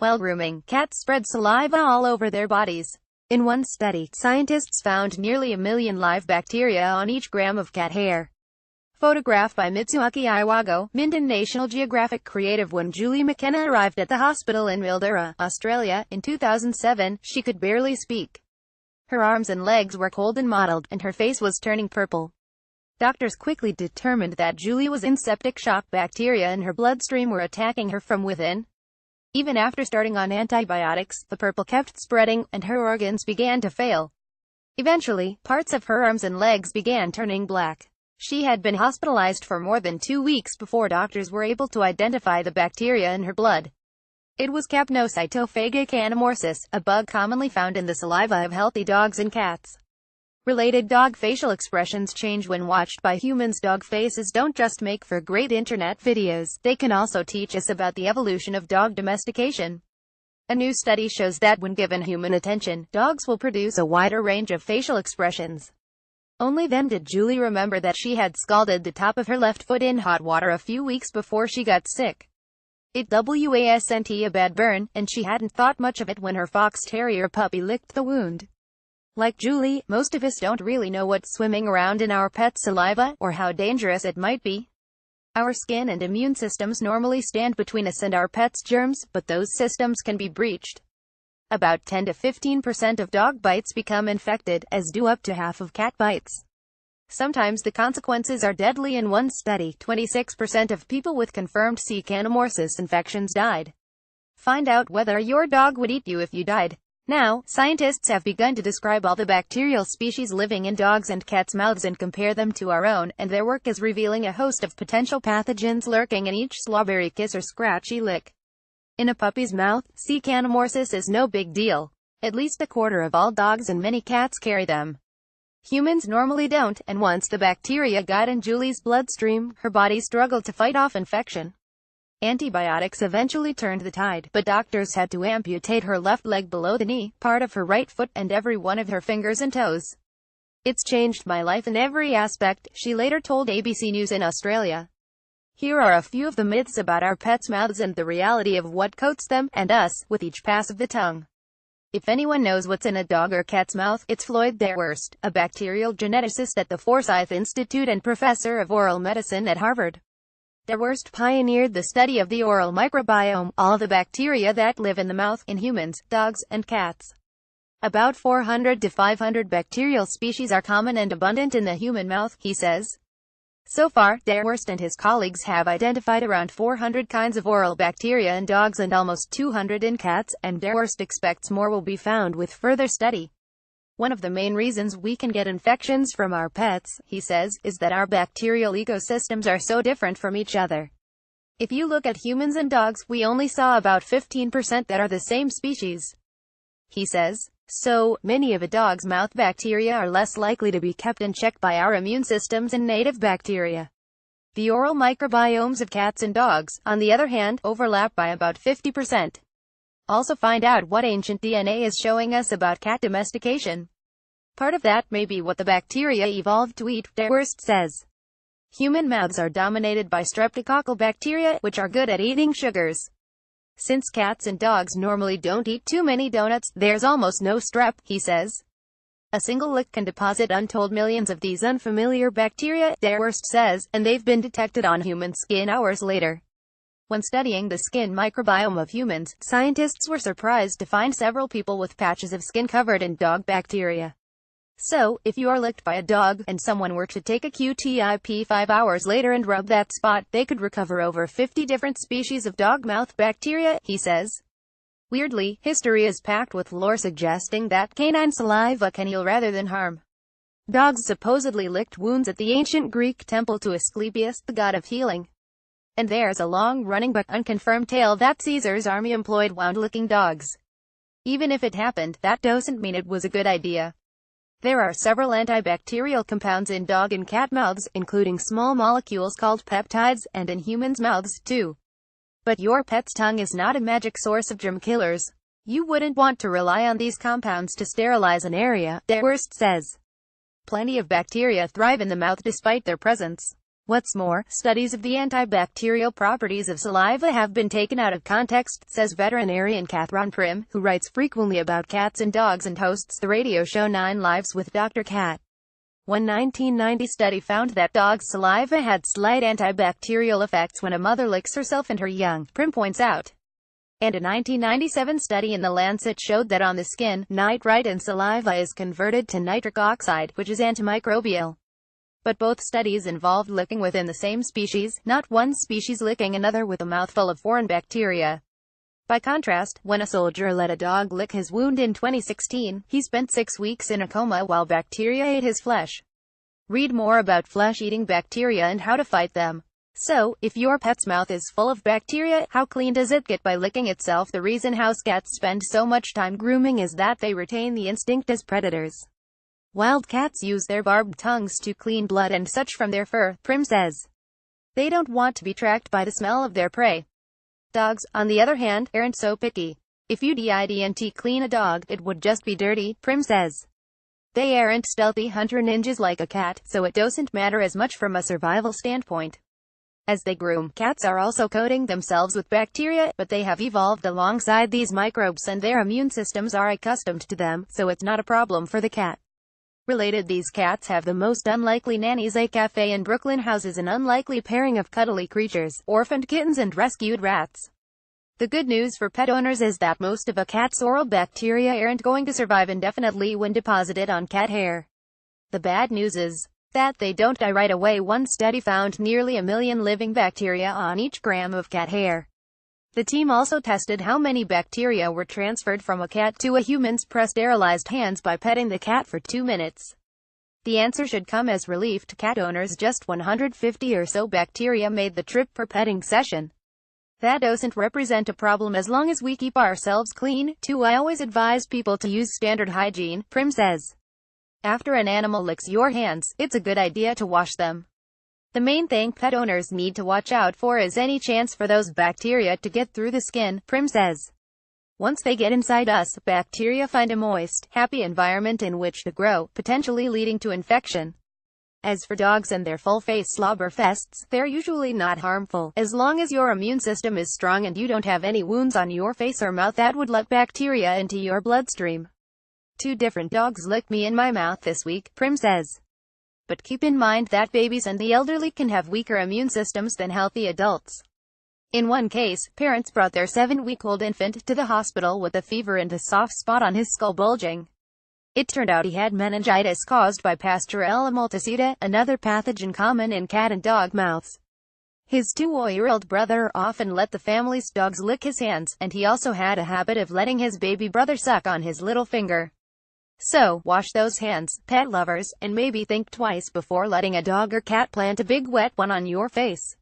While grooming, cats spread saliva all over their bodies. In one study, scientists found nearly 1 million live bacteria on each gram of cat hair. Photograph by Mitsuaki Iwago, Minden National Geographic Creative. When Julie McKenna arrived at the hospital in Mildura, Australia, in 2007, she could barely speak. Her arms and legs were cold and mottled, and her face was turning purple. Doctors quickly determined that Julie was in septic shock. Bacteria in her bloodstream were attacking her from within. Even after starting on antibiotics, the purple kept spreading, and her organs began to fail. Eventually, parts of her arms and legs began turning black. She had been hospitalized for more than 2 weeks before doctors were able to identify the bacteria in her blood. It was Capnocytophagic anamorphosis, a bug commonly found in the saliva of healthy dogs and cats. Related dog facial expressions change when watched by humans. Dog faces don't just make for great internet videos, they can also teach us about the evolution of dog domestication. A new study shows that when given human attention, dogs will produce a wider range of facial expressions. Only then did Julie remember that she had scalded the top of her left foot in hot water a few weeks before she got sick. It wasn't a bad burn, and she hadn't thought much of it when her fox terrier puppy licked the wound. Like Julie, most of us don't really know what's swimming around in our pet's saliva, or how dangerous it might be. Our skin and immune systems normally stand between us and our pet's germs, but those systems can be breached. About 10 to 15% of dog bites become infected, as do up to half of cat bites. Sometimes the consequences are deadly. In one study, 26% of people with confirmed C. anamorphosis infections died. Find out whether your dog would eat you if you died. Now, scientists have begun to describe all the bacterial species living in dogs' and cats' mouths and compare them to our own, and their work is revealing a host of potential pathogens lurking in each slobbery kiss or scratchy lick. In a puppy's mouth, C. anamorphosis is no big deal. At least a quarter of all dogs and many cats carry them. Humans normally don't, and once the bacteria got in Julie's bloodstream, her body struggled to fight off infection. Antibiotics eventually turned the tide, but doctors had to amputate her left leg below the knee, part of her right foot, and every one of her fingers and toes. "It's changed my life in every aspect," she later told ABC News in Australia. Here are a few of the myths about our pets' mouths and the reality of what coats them, and us, with each pass of the tongue. If anyone knows what's in a dog or cat's mouth, it's Floyd Derwurst, a bacterial geneticist at the Forsyth Institute and professor of oral medicine at Harvard. Derwurst pioneered the study of the oral microbiome, all the bacteria that live in the mouth, in humans, dogs, and cats. About 400 to 500 bacterial species are common and abundant in the human mouth, he says. So far, Derwurst and his colleagues have identified around 400 kinds of oral bacteria in dogs and almost 200 in cats, and Derwurst expects more will be found with further study. One of the main reasons we can get infections from our pets, he says, is that our bacterial ecosystems are so different from each other. If you look at humans and dogs, we only saw about 15% that are the same species. He says, so, many of a dog's mouth bacteria are less likely to be kept in check by our immune systems and native bacteria. The oral microbiomes of cats and dogs, on the other hand, overlap by about 50%. Also find out what ancient DNA is showing us about cat domestication. Part of that may be what the bacteria evolved to eat, Derwurst says. Human mouths are dominated by streptococcal bacteria, which are good at eating sugars. Since cats and dogs normally don't eat too many donuts, there's almost no strep, he says. A single lick can deposit untold millions of these unfamiliar bacteria, Derwurst says, and they've been detected on human skin hours later. When studying the skin microbiome of humans, scientists were surprised to find several people with patches of skin covered in dog bacteria. So, if you are licked by a dog, and someone were to take a Q-tip 5 hours later and rub that spot, they could recover over 50 different species of dog mouth bacteria, he says. Weirdly, history is packed with lore suggesting that canine saliva can heal rather than harm. Dogs supposedly licked wounds at the ancient Greek temple to Asclepius, the god of healing. And there's a long-running but unconfirmed tale that Caesar's army employed wound-licking dogs. Even if it happened, that doesn't mean it was a good idea. There are several antibacterial compounds in dog and cat mouths, including small molecules called peptides, and in humans' mouths too. But your pet's tongue is not a magic source of germ killers. You wouldn't want to rely on these compounds to sterilize an area, Derwurst says. Plenty of bacteria thrive in the mouth despite their presence. What's more, studies of the antibacterial properties of saliva have been taken out of context, says veterinarian Catherine Prim, who writes frequently about cats and dogs and hosts the radio show 9 Lives with Dr. Cat. One 1990 study found that dogs' saliva had slight antibacterial effects when a mother licks herself and her young, Prim points out. And a 1997 study in The Lancet showed that on the skin, nitrite in saliva is converted to nitric oxide, which is antimicrobial. But both studies involved licking within the same species, not one species licking another with a mouthful of foreign bacteria. By contrast, when a soldier let a dog lick his wound in 2016, he spent 6 weeks in a coma while bacteria ate his flesh. Read more about flesh-eating bacteria and how to fight them. So, if your pet's mouth is full of bacteria, how clean does it get by licking itself? The reason house cats spend so much time grooming is that they retain the instinct as predators. Wild cats use their barbed tongues to clean blood and such from their fur, Prim says. They don't want to be tracked by the smell of their prey. Dogs, on the other hand, aren't so picky. If you didn't clean a dog, it would just be dirty, Prim says. They aren't stealthy hunter ninjas like a cat, so it doesn't matter as much from a survival standpoint. As they groom, cats are also coating themselves with bacteria, but they have evolved alongside these microbes and their immune systems are accustomed to them, so it's not a problem for the cat. Related, these cats have the most unlikely nannies. A cafe in Brooklyn houses an unlikely pairing of cuddly creatures, orphaned kittens and rescued rats. The good news for pet owners is that most of a cat's oral bacteria aren't going to survive indefinitely when deposited on cat hair. The bad news is that they don't die right away. One study found nearly 1 million living bacteria on each gram of cat hair. The team also tested how many bacteria were transferred from a cat to a human's pre-sterilized hands by petting the cat for 2 minutes. The answer should come as relief to cat owners. Just 150 or so bacteria made the trip per petting session. That doesn't represent a problem as long as we keep ourselves clean, too. I always advise people to use standard hygiene, Prim says. After an animal licks your hands, it's a good idea to wash them. The main thing pet owners need to watch out for is any chance for those bacteria to get through the skin, Prim says. Once they get inside us, bacteria find a moist, happy environment in which to grow, potentially leading to infection. As for dogs and their full-face slobber fests, they're usually not harmful, as long as your immune system is strong and you don't have any wounds on your face or mouth that would let bacteria into your bloodstream. 2 different dogs licked me in my mouth this week, Prim says. But keep in mind that babies and the elderly can have weaker immune systems than healthy adults. In one case, parents brought their 7-week-old infant to the hospital with a fever and a soft spot on his skull bulging. It turned out he had meningitis caused by Pasteurella multicida, another pathogen common in cat and dog mouths. His 2-year-old brother often let the family's dogs lick his hands, and he also had a habit of letting his baby brother suck on his little finger. So, wash those hands, pet lovers, and maybe think twice before letting a dog or cat plant a big wet one on your face.